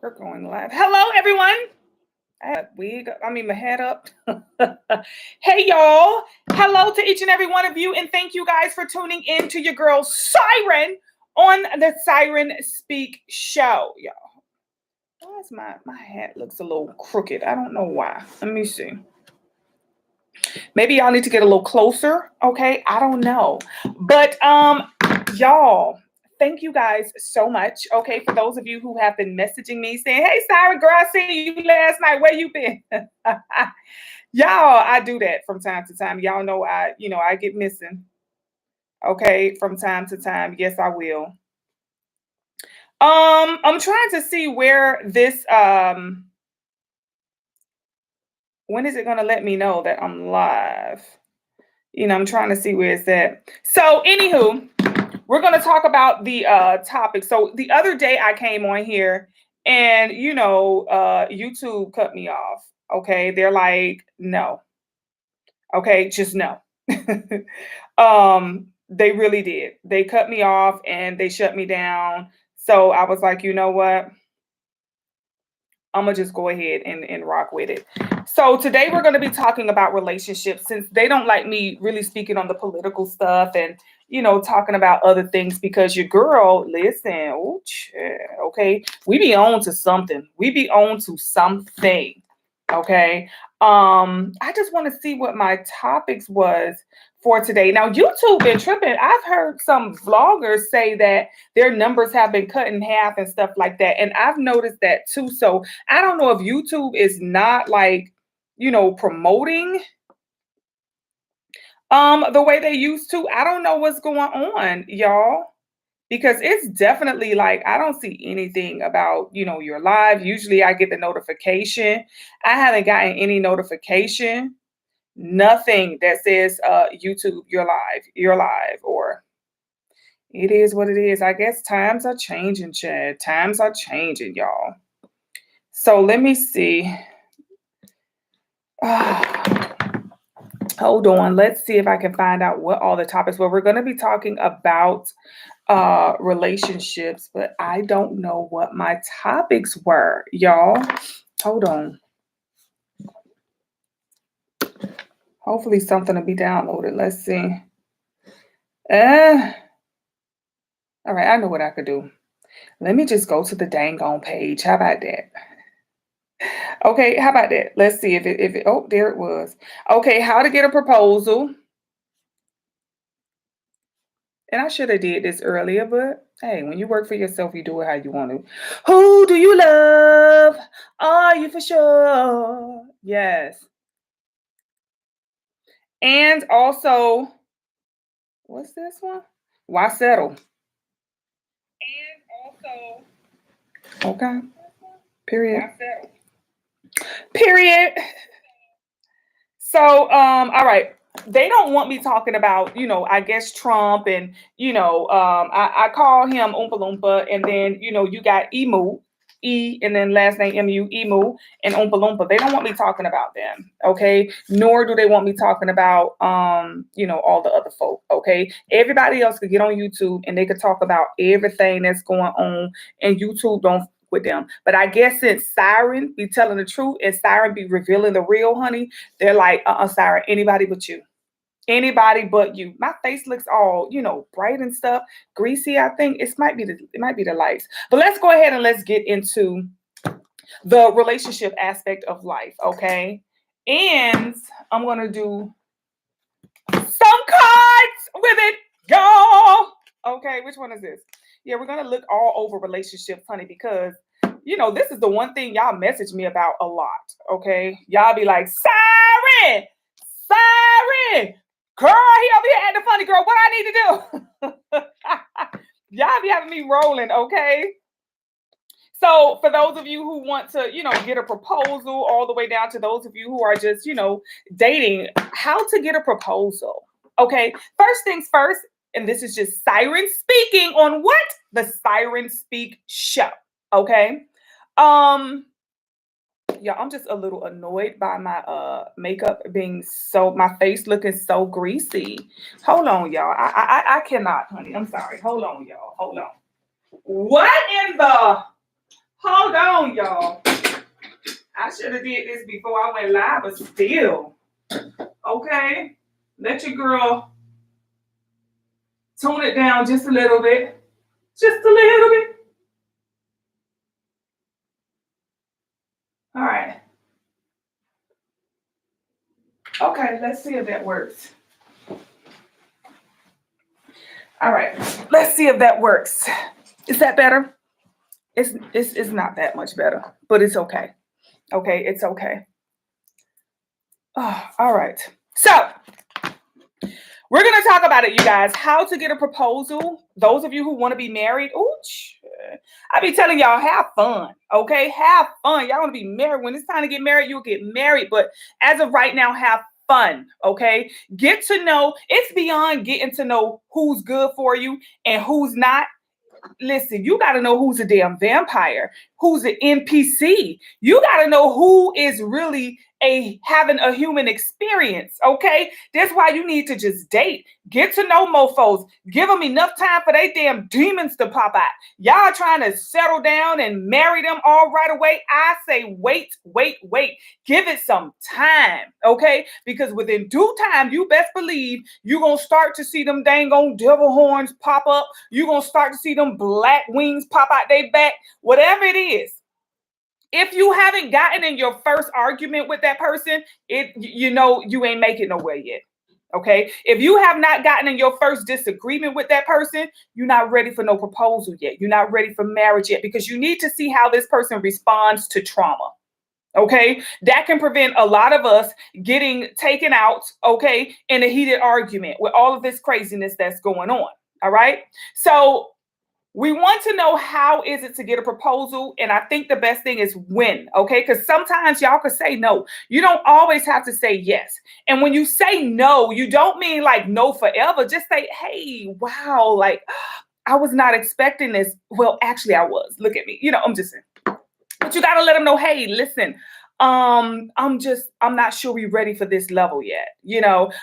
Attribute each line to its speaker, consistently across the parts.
Speaker 1: We're going live. Hello, everyone. I had a wig. My head up. Hey, y'all. Hello to each and every one of you, and thank you guys for tuning in to your girl Siren on the Siren Speak Show, y'all. Why is my hat looks a little crooked? I don't know why. Let me see. Maybe y'all need to get a little closer. Okay, I don't know, but y'all. Thank you guys so much. Okay, for those of you who have been messaging me saying, "Hey, Sarah, girl, I seen you last night. Where you been?" Y'all, I do that from time to time. Y'all know I get missing. Okay, from time to time. Yes, I will. I'm trying to see where this when is it gonna let me know that I'm live? I'm trying to see where it's at. So, anywho, we're going to talk about the topic. So the other day I came on here and, YouTube cut me off. Okay. They're like, no. Okay. Just no. They really did. They cut me off and they shut me down. So I was like, you know what? I'm going to just go ahead and rock with it. So today we're going to be talking about relationships since they don't like me really speaking on the political stuff and, talking about other things because your girl, listen, oh, okay, we be on to something. We be on to something. Okay. I just want to see what my topics was for today. Now, YouTube been tripping. I've heard some vloggers say that their numbers have been cut in half and stuff like that. And I've noticed that too. So I don't know if YouTube is not like, promoting the way they used to. I don't know what's going on, y'all. Because it's definitely like I don't see anything about, your live. Usually I get the notification. I haven't gotten any notification. Nothing that says YouTube, you're live, or it is what it is. I guess times are changing, Chad. Times are changing, y'all. So let me see. Hold on. Let's see if I can find out what all the topics were. We're going to be talking about relationships, but I don't know what my topics were, y'all. Hold on. Hopefully something will be downloaded. Let's see. All right, I know what I could do. Let me just go to the dang on page. How about that? Okay, how about that? Let's see if it oh, there it was. Okay, how to get a proposal. And I should have did this earlier, but hey, when you work for yourself, you do it how you want to. Who do you love? Are you for sure? Yes. And also, what's this one? Why settle? And also, okay. Period. Why settle? Period. So, all right. They don't want me talking about, I guess Trump and, I call him Oompa Loompa, and then, you got Emu, E, and then last name Emu, Emu, and Oompa Loompa. They don't want me talking about them, okay? Nor do they want me talking about, all the other folk, okay? Everybody else could get on YouTube and they could talk about everything that's going on, and YouTube don't with them. But I guess since Siren be telling the truth and Siren be revealing the real, honey, they're like, Siren, anybody but you. Anybody but you. My face looks all, bright and stuff, greasy. I think it might be the lights. But let's go ahead and let's get into the relationship aspect of life, okay? And I'm gonna do some cards with it, y'all. Okay, which one is this? Yeah, we're gonna look all over relationships, honey, because this is the one thing y'all message me about a lot. Okay, y'all be like, Siren, girl, he over here acting funny, girl. What I need to do? Y'all be having me rolling, okay? So for those of you who want to, get a proposal, all the way down to those of you who are just, dating, how to get a proposal. Okay, first things first, and this is just Siren speaking on what? The Siren Speak Show. Okay. Yeah, I'm just a little annoyed by my makeup being my face looking so greasy. Hold on, y'all. I cannot, honey. I'm sorry. Hold on, y'all. Hold on. What in the Hold on, y'all. I should have did this before I went live, but still. Okay. Let your girl tone it down just a little bit. Just a little bit. All right. Okay, let's see if that works. All right, let's see if that works. Is that better? It's not that much better, but it's okay. Okay, it's okay. Oh, all right. So we're gonna talk about it, you guys. How to get a proposal. Those of you who want to be married, I be telling y'all, have fun. Okay, have fun. Y'all want to be married. When it's time to get married, you'll get married. But as of right now, have fun. Okay, get to know. It's beyond getting to know who's good for you and who's not. Listen, you got to know who's a damn vampire, who's an NPC. You got to know who is really having a human experience, okay? That's why you need to just date. Get to know mofos. Give them enough time for they damn demons to pop out. Y'all trying to settle down and marry them all right away. I say wait. Give it some time, okay? Because within due time, you best believe you're going to start to see them dang on devil horns pop up. You're going to start to see them black wings pop out their back. Whatever it is. If you haven't gotten in your first argument with that person, you ain't making nowhere yet. Okay. If you have not gotten in your first disagreement with that person, you're not ready for no proposal yet. You're not ready for marriage yet, because you need to see how this person responds to trauma. Okay. That can prevent a lot of us getting taken out, okay, in a heated argument with all of this craziness that's going on. All right. So we want to know, how is it to get a proposal? And I think the best thing is when, okay? Because sometimes y'all could say no. You don't always have to say yes. And when you say no, you don't mean like no forever. Just say, hey, wow, like I was not expecting this. Well, actually I was. Look at me. I'm just saying. But you got to let them know, hey, listen, I'm not sure we're ready for this level yet.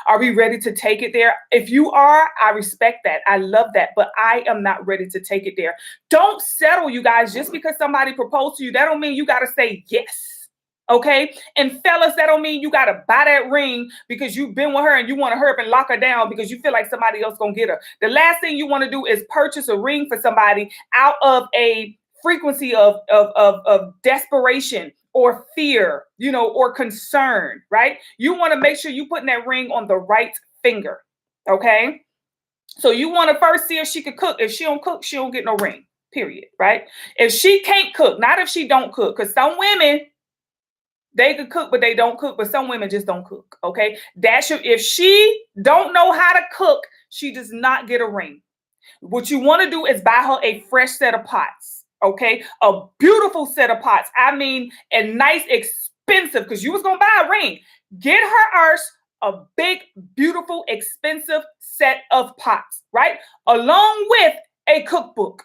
Speaker 1: Are we ready to take it there? If you are, I respect that. I love that, but I am not ready to take it there. Don't settle, you guys. Just because somebody proposed to you, that don't mean you got to say yes. Okay. And fellas, that don't mean you got to buy that ring because you've been with her and you want to hurry up and lock her down because you feel like somebody else gonna get her. The last thing you want to do is purchase a ring for somebody out of a frequency of desperation or fear, or concern, right? You want to make sure you putting that ring on the right finger, okay? So you want to first see if she could cook. If she don't cook, she don't get no ring, period, right? If she can't cook, not if she don't cook, because some women, they could cook, but they don't cook, but some women just don't cook, okay? If she don't know how to cook, she does not get a ring. What you want to do is buy her a fresh set of pots. Okay, a beautiful set of pots. I mean, a nice, expensive, because you was gonna buy a ring. Get her a big, beautiful, expensive set of pots, right? Along with a cookbook.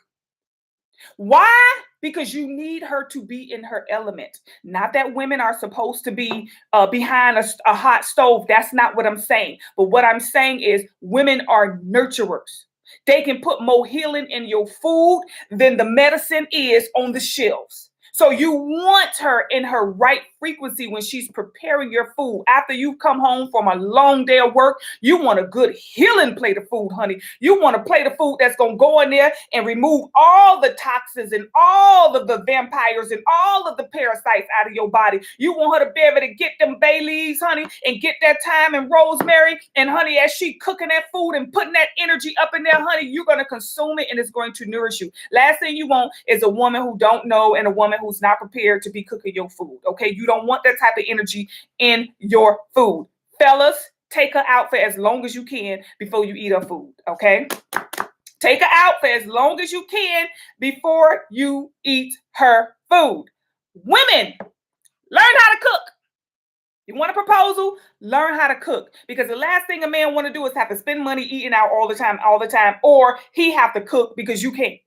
Speaker 1: Why? Because you need her to be in her element. Not that women are supposed to be behind a hot stove. That's not what I'm saying. But what I'm saying is women are nurturers. They can put more healing in your food than the medicine is on the shelves. So you want her in her right frequency when she's preparing your food. After you've come home from a long day of work, you want a good healing plate of food, honey. You want a plate of food that's going to go in there and remove all the toxins and all of the vampires and all of the parasites out of your body. You want her to be able to get them bay leaves, honey, and get that thyme and rosemary. And honey, as she cooking that food and putting that energy up in there, honey, you're going to consume it and it's going to nourish you. Last thing you want is a woman who don't know and a woman who's not prepared to be cooking your food. Okay, you don't want that type of energy in your food. Fellas, take her out for as long as you can before you eat her food. Okay, take her out for as long as you can before you eat her food. Women, learn how to cook. You want a proposal? Learn how to cook, because the last thing a man want to do is have to spend money eating out all the time, or he have to cook because you can't.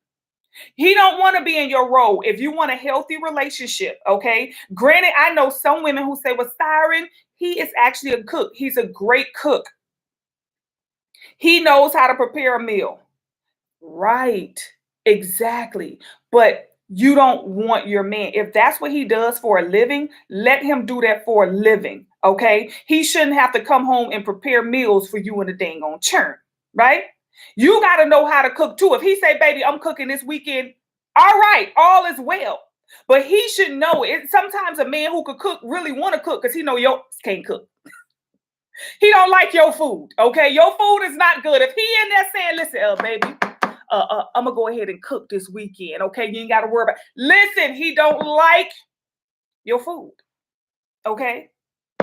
Speaker 1: He don't want to be in your role. If you want a healthy relationship, okay? Granted, I know some women who say, well, Siren, he is actually a cook. He's a great cook. He knows how to prepare a meal. Right. Exactly. But You don't want your man. If that's what he does for a living, let him do that for a living. Okay. He shouldn't have to come home and prepare meals for you and the dang on churn. Right? You got to know how to cook too. If he say, baby, I'm cooking this weekend, all right, all is well. But he should know it. Sometimes a man who could cook really want to cook because he know yours can't cook. He don't like your food. Okay. Your food is not good. If he in there saying, listen, baby, I'm gonna go ahead and cook this weekend. Okay, you ain't got to worry about. Listen, he don't like your food. Okay,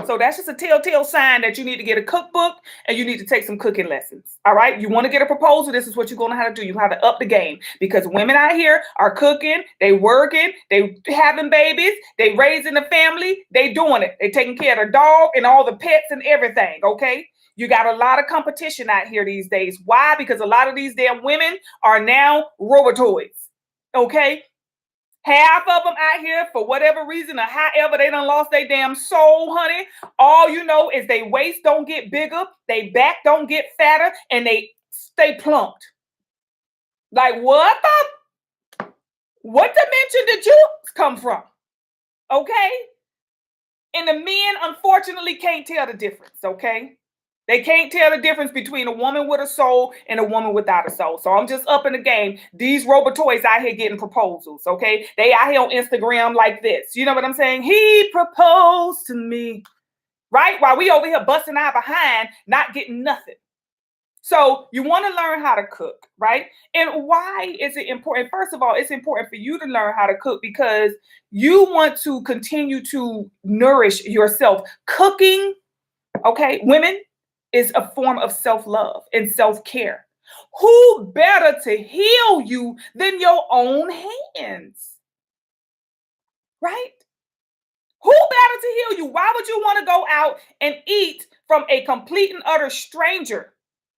Speaker 1: so that's just a telltale sign that you need to get a cookbook and you need to take some cooking lessons. All right, you want to get a proposal? This is what you're gonna have to do. You have to up the game because women out here are cooking, they working, they having babies, they raising the family, they doing it. They taking care of their dog and all the pets and everything. Okay. You got a lot of competition out here these days. Why? Because a lot of these damn women are now robotoids. Okay? Half of them out here, for whatever reason or however, they done lost their damn soul, honey. All you know is they waist don't get bigger, they back don't get fatter, and they stay plumped. Like, what dimension did you come from? Okay? And the men, unfortunately, can't tell the difference, okay? They can't tell the difference between a woman with a soul and a woman without a soul. So I'm just up in the game. These robotoids out here getting proposals, okay? They out here on Instagram like this. You know what I'm saying? He proposed to me, right? While we over here busting our behind, not getting nothing. So you want to learn how to cook, right? And why is it important? First of all, it's important for you to learn how to cook because you want to continue to nourish yourself. Cooking, okay, women, is a form of self-love and self-care. Who better to heal you than your own hands? Right? Who better to heal you? Why would you want to go out and eat from a complete and utter stranger?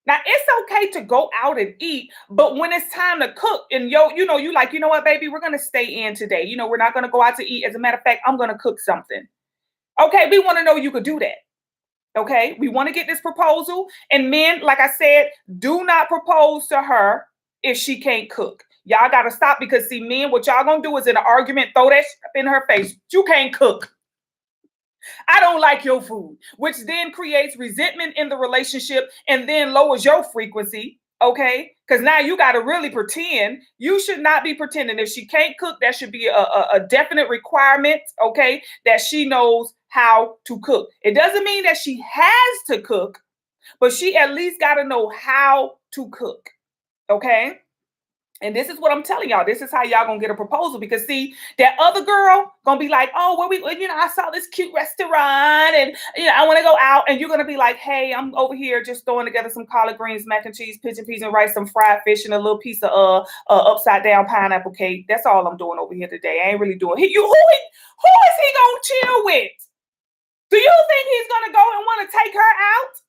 Speaker 1: Now, it's okay to go out and eat, but when it's time to cook and you like, you know what, baby, we're going to stay in today. You know, we're not going to go out to eat. As a matter of fact, I'm going to cook something. Okay, we want to know you could do that. Okay, we want to get this proposal. And men, like I said, do not propose to her if she can't cook. Y'all got to stop because, see, men, what y'all going to do is in an argument, throw that in her face. You can't cook. I don't like your food, which then creates resentment in the relationship and then lowers your frequency. Okay, because now you got to really pretend. You should not be pretending. If she can't cook, that should be a definite requirement. Okay, that she knows how to cook. It doesn't mean that she has to cook, but she at least got to know how to cook. Okay. And this is what I'm telling y'all. This is how y'all gonna get a proposal because see, that other girl gonna be like, oh, I saw this cute restaurant and I want to go out. And you're gonna be like, hey, I'm over here just throwing together some collard greens, mac and cheese, pigeon peas and rice, some fried fish, and a little piece of upside down pineapple cake. That's all I'm doing over here today. I ain't really doing. Who is he gonna chill with? Do you think he's gonna go and want to take her out?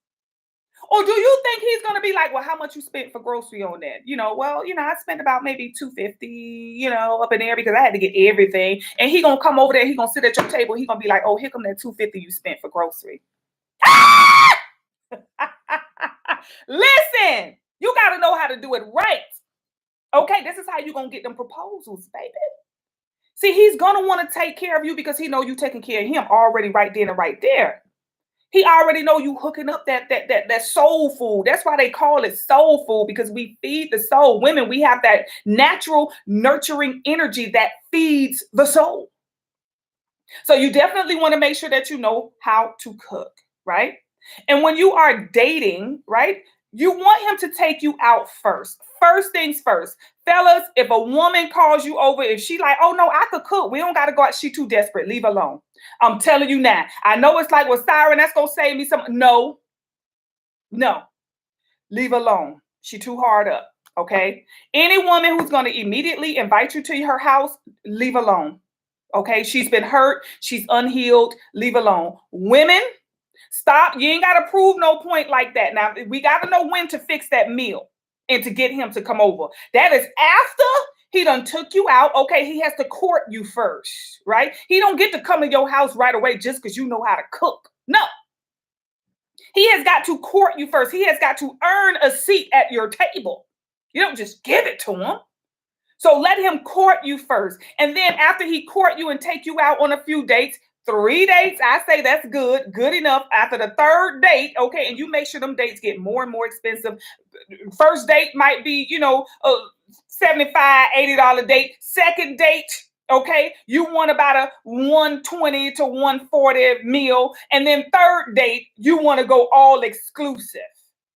Speaker 1: Or do you think he's going to be like, well, how much you spent for grocery on that? I spent about maybe $250, up in there because I had to get everything. And he going to come over there. He going to sit at your table. He going to be like, oh, here come that $250 you spent for grocery. Listen, you got to know how to do it right. Okay, this is how you going to get them proposals, baby. See, he's going to want to take care of you because he know you taking care of him already right then and right there. He already know you hooking up that soul food. That's why they call it soul food, because we feed the soul. Women, we have that natural nurturing energy that feeds the soul. So you definitely want to make sure that you know how to cook, right? And when you are dating, right, you want him to take you out first. First things first. Fellas, if a woman calls you over, if she like, oh no, I could cook. We don't got to go out. She too desperate. Leave her alone. I'm telling you now. I know it's like, well, Siren, that's going to save me some. No. Leave her alone. She too hard up. Okay. Any woman who's going to immediately invite you to her house, leave alone. Okay. She's been hurt. She's unhealed. Leave alone. Women, stop. You ain't got to prove no point like that. Now, we got to know when to fix that meal and to get him to come over. That is after he done took you out. Okay, he has to court you first, right? He don't get to come to your house right away just because you know how to cook. No. He has got to court you first. He has got to earn a seat at your table. You don't just give it to him. So let him court you first. And then after he court you and take you out on a few dates, 3 dates, I say that's good enough. After the third date, okay, and you make sure them dates get more and more expensive. First date might be, a $75, $80 date. Second date, okay, you want about a 120 to 140 meal. And then third date, you want to go all exclusive.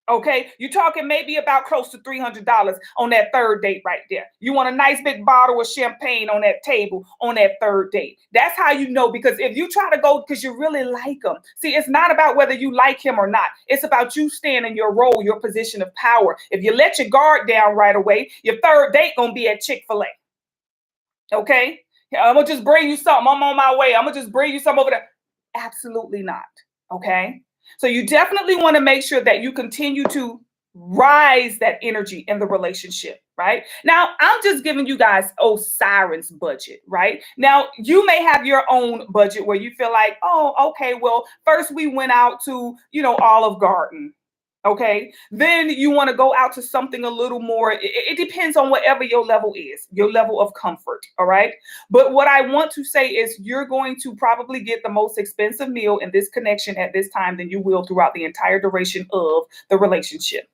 Speaker 1: Okay, you're talking maybe about close to $300 on that third date right there. You want a nice big bottle of champagne on that table on that third date. That's how you know, because if you try to go because you really like him, see, it's not about whether you like him or not. It's about you staying in your role, your position of power. If you let your guard down right away, your third date gonna be at Chick-fil-A. Okay, I'm gonna just bring you something. I'm on my way. I'm gonna just bring you something over there. Absolutely not. Okay. So you definitely want to make sure that you continue to rise that energy in the relationship, right? Now, I'm just giving you guys Osiris budget, right? Now, you may have your own budget where you feel like, oh, okay, well, first we went out to, Olive Garden. Okay, then you want to go out to something a little more. It depends on whatever your level is, your level of comfort. All right. But what I want to say is you're going to probably get the most expensive meal in this connection at this time than you will throughout the entire duration of the relationship.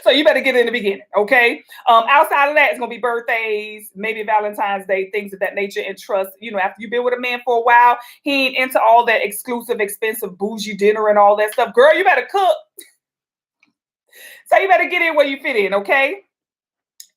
Speaker 1: So you better get in the beginning. Okay. Outside of that, it's going to be birthdays, maybe Valentine's Day, things of that nature. And trust, after you've been with a man for a while, he ain't into all that exclusive, expensive, bougie dinner and all that stuff. Girl, you better cook. So you better get in where you fit in, okay?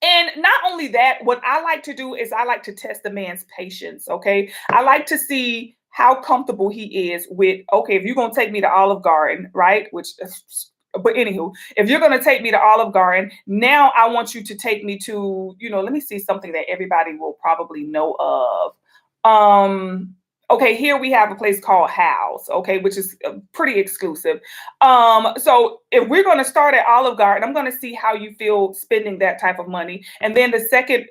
Speaker 1: And not only that, what I like to do is I like to test the man's patience, okay? I like to see how comfortable he is with, okay, if you're going to take me to Olive Garden, right? But anywho, if you're going to take me to Olive Garden, now I want you to take me to, let me see something that everybody will probably know of. Okay, here we have a place called Hal's, okay, which is pretty exclusive. So if we're going to start at Olive Garden, I'm going to see how you feel spending that type of money. And then the second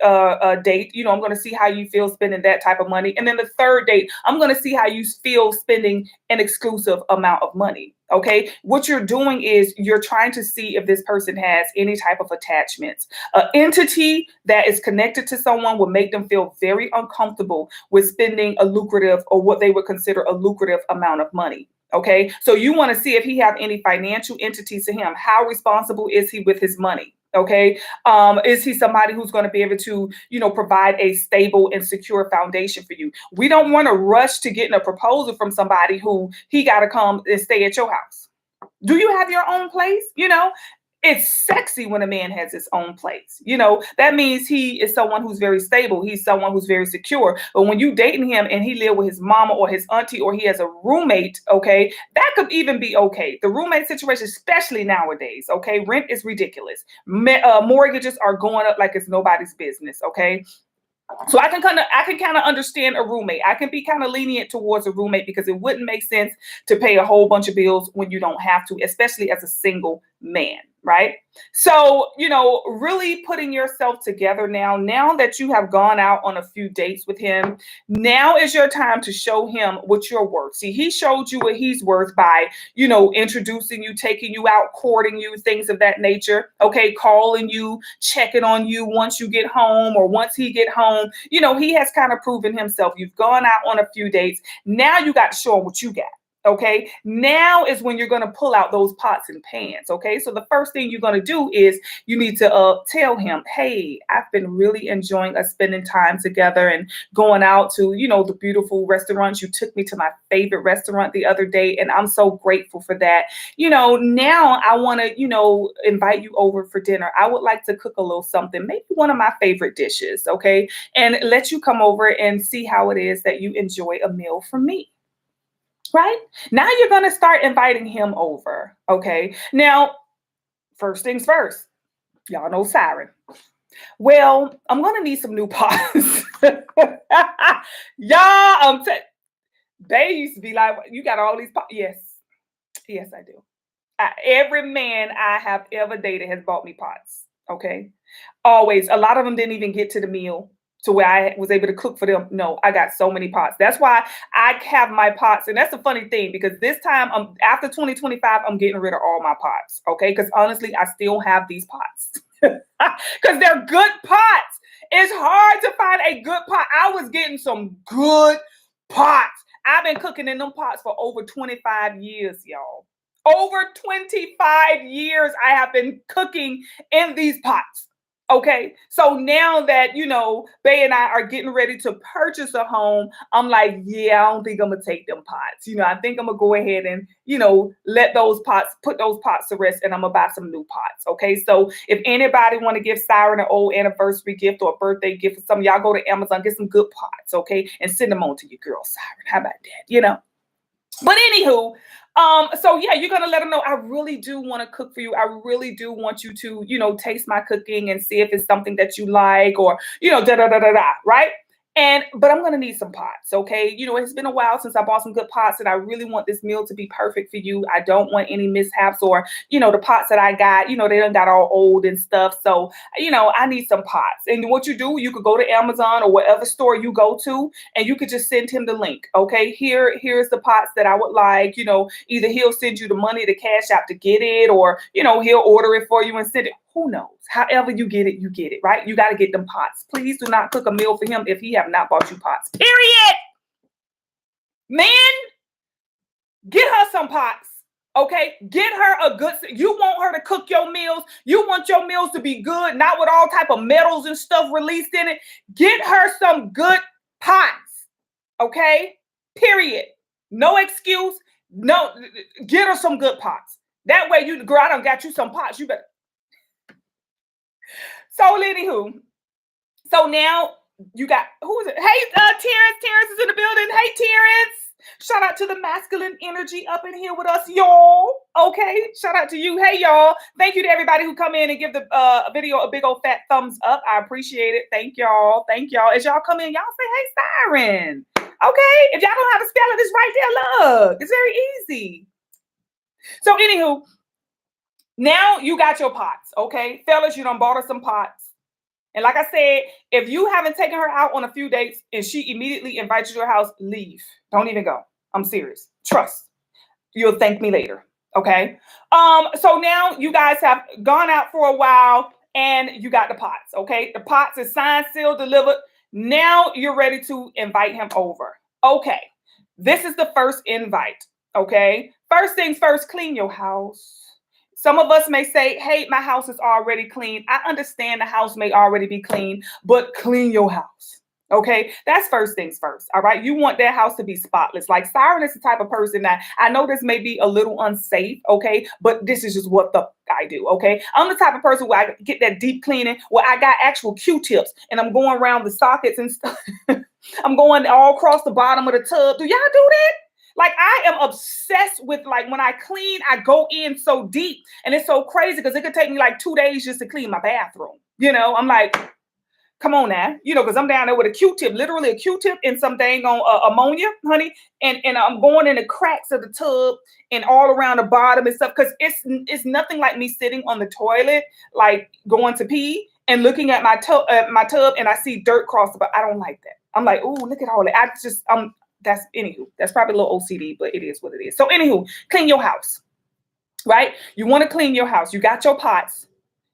Speaker 1: date, I'm going to see how you feel spending that type of money. And then the third date, I'm going to see how you feel spending an exclusive amount of money. Okay, what you're doing is you're trying to see if this person has any type of attachments. An entity that is connected to someone will make them feel very uncomfortable with spending a lucrative or what they would consider a lucrative amount of money. Okay, so you want to see if he have any financial entities to him. How responsible is he with his money? Okay, is he somebody who's going to be able to, provide a stable and secure foundation for you? We don't want to rush to getting a proposal from somebody who he got to come and stay at your house. Do you have your own place? It's sexy when a man has his own place. That means he is someone who's very stable. He's someone who's very secure. But when you dating him and he live with his mama or his auntie or he has a roommate, okay, that could even be okay. The roommate situation, especially nowadays, okay, rent is ridiculous. Mortgages are going up like it's nobody's business, okay? So I can kind of understand a roommate. I can be kind of lenient towards a roommate because it wouldn't make sense to pay a whole bunch of bills when you don't have to, especially as a single man, right? So, really putting yourself together now that you have gone out on a few dates with him, now is your time to show him what you're worth. See, he showed you what he's worth by, introducing you, taking you out, courting you, things of that nature. Okay, calling you, checking on you once you get home or once he get home. He has kind of proven himself. You've gone out on a few dates. Now you got to show him what you got. Okay, now is when you're going to pull out those pots and pans. Okay, so the first thing you're going to do is you need to tell him, hey, I've been really enjoying us spending time together and going out to, the beautiful restaurants. You took me to my favorite restaurant the other day, and I'm so grateful for that. Now I want to, invite you over for dinner. I would like to cook a little something, maybe one of my favorite dishes. Okay, and let you come over and see how it is that you enjoy a meal from me. Right? Now you're going to start inviting him over. Okay. Now, first things first, y'all know Siren. Well, I'm going to need some new pots. Y'all, they used to be like, you got all these pots. Yes. Yes, I do. Every man I have ever dated has bought me pots. Okay. Always. A lot of them didn't even get to the meal to where I was able to cook for them. No, I got so many pots. That's why I have my pots. And that's the funny thing, because this time, after 2025, I'm getting rid of all my pots. Okay. Because honestly, I still have these pots because they're good pots. It's hard to find a good pot. I was getting some good pots. I've been cooking in them pots for over 25 years, y'all. Over 25 years I have been cooking in these pots. Okay. So now that, Bay and I are getting ready to purchase a home, I'm like, yeah, I don't think I'm going to take them pots. I think I'm going to go ahead and, let put those pots to rest, and I'm going to buy some new pots. Okay. So if anybody want to give Siren an old anniversary gift or a birthday gift for some of y'all, go to Amazon, get some good pots. Okay. And send them on to your girl, Siren. How about that? But anywho, so yeah, you're gonna let them know I really do want to cook for you. I really do want you to, taste my cooking and see if it's something that you like, or da da da da da, right? But I'm gonna need some pots, okay? It's been a while since I bought some good pots, and I really want this meal to be perfect for you. I don't want any mishaps, or the pots that I got, they done got all old and stuff. So I need some pots. And what you do, you could go to Amazon or whatever store you go to, and you could just send him the link. Okay, here's the pots that I would like. Either he'll send you the money, the cash out to get it, or he'll order it for you and send it. Who knows? However you get it, right? You got to get them pots. Please do not cook a meal for him if he have not bought you pots. Period. Man, get her some pots. Okay, get her you want her to cook your meals. You want your meals to be good, not with all type of metals and stuff released in it. Get her some good pots. Okay, period. No excuse. No, get her some good pots. That way girl, I done got you some pots. You better. So anywho, so now you got, who is it? Hey, Terrence is in the building. Hey, Terrence. Shout out to the masculine energy up in here with us, y'all. Okay, shout out to you. Hey, y'all. Thank you to everybody who come in and give the video a big old fat thumbs up. I appreciate it. Thank y'all. Thank y'all. As y'all come in, y'all say, hey, Siren. Okay, if y'all don't have to spell it, it's right there. Look, it's very easy. So anywho, now you got your pots, okay? Fellas, you done bought her some pots. And like I said, if you haven't taken her out on a few dates and she immediately invites you to your house, leave. Don't even go. I'm serious. Trust. You'll thank me later, okay? So now you guys have gone out for a while and you got the pots, okay? The pots is signed, sealed, delivered. Now you're ready to invite him over. Okay, this is the first invite, okay? First things first, clean your house. Some of us may say, hey, my house is already clean. I understand the house may already be clean, but clean your house. Okay, that's first things first. All right, you want that house to be spotless. Like Siren is the type of person that I know this may be a little unsafe, okay, but this is just what the I do. Okay, I'm the type of person where I get that deep cleaning, where I got actual Q-tips and I'm going around the sockets and stuff. I'm going all across the bottom of the tub. Do y'all do that? Like, I am obsessed with, like, when I clean, I go in so deep, and it's so crazy because it could take me like 2 days just to clean my bathroom. I'm like, come on now, because I'm down there with a Q-tip, literally a Q-tip and some dang on ammonia, honey, and I'm going in the cracks of the tub and all around the bottom and stuff, because it's nothing like me sitting on the toilet, like going to pee and looking at my tub, and I see dirt cross the bottom. I don't like that. I'm like, oh, look at all that. That's anywho. That's probably a little OCD, but it is what it is. So anywho, clean your house, right? You want to clean your house. You got your pots,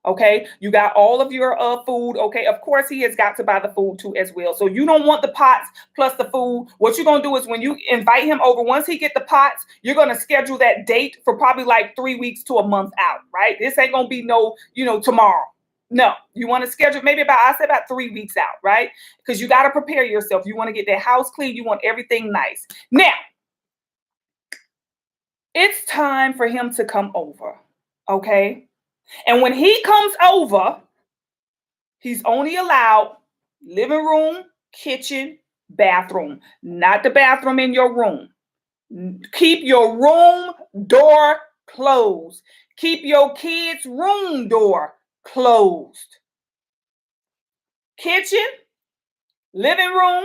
Speaker 1: okay? You got all of your food, okay? Of course, he has got to buy the food too as well. So you don't want the pots plus the food. What you're going to do is when you invite him over, once he get the pots, you're going to schedule that date for probably like 3 weeks to a month out, right? This ain't going to be no, tomorrow. No, you want to schedule maybe I say about 3 weeks out, right? Because you got to prepare yourself. You want to get that house clean. You want everything nice. Now, it's time for him to come over, okay? And when he comes over, he's only allowed living room, kitchen, bathroom, not the bathroom in your room. Keep your room door closed. Keep your kids' room door closed. Kitchen, living room,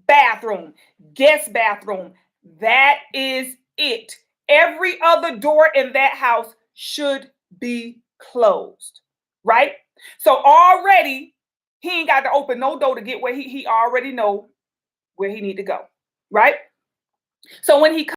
Speaker 1: bathroom, guest bathroom. That is it. Every other door in that house should be closed, right? So already he ain't got to open no door to get where he already know where he need to go, right? So when he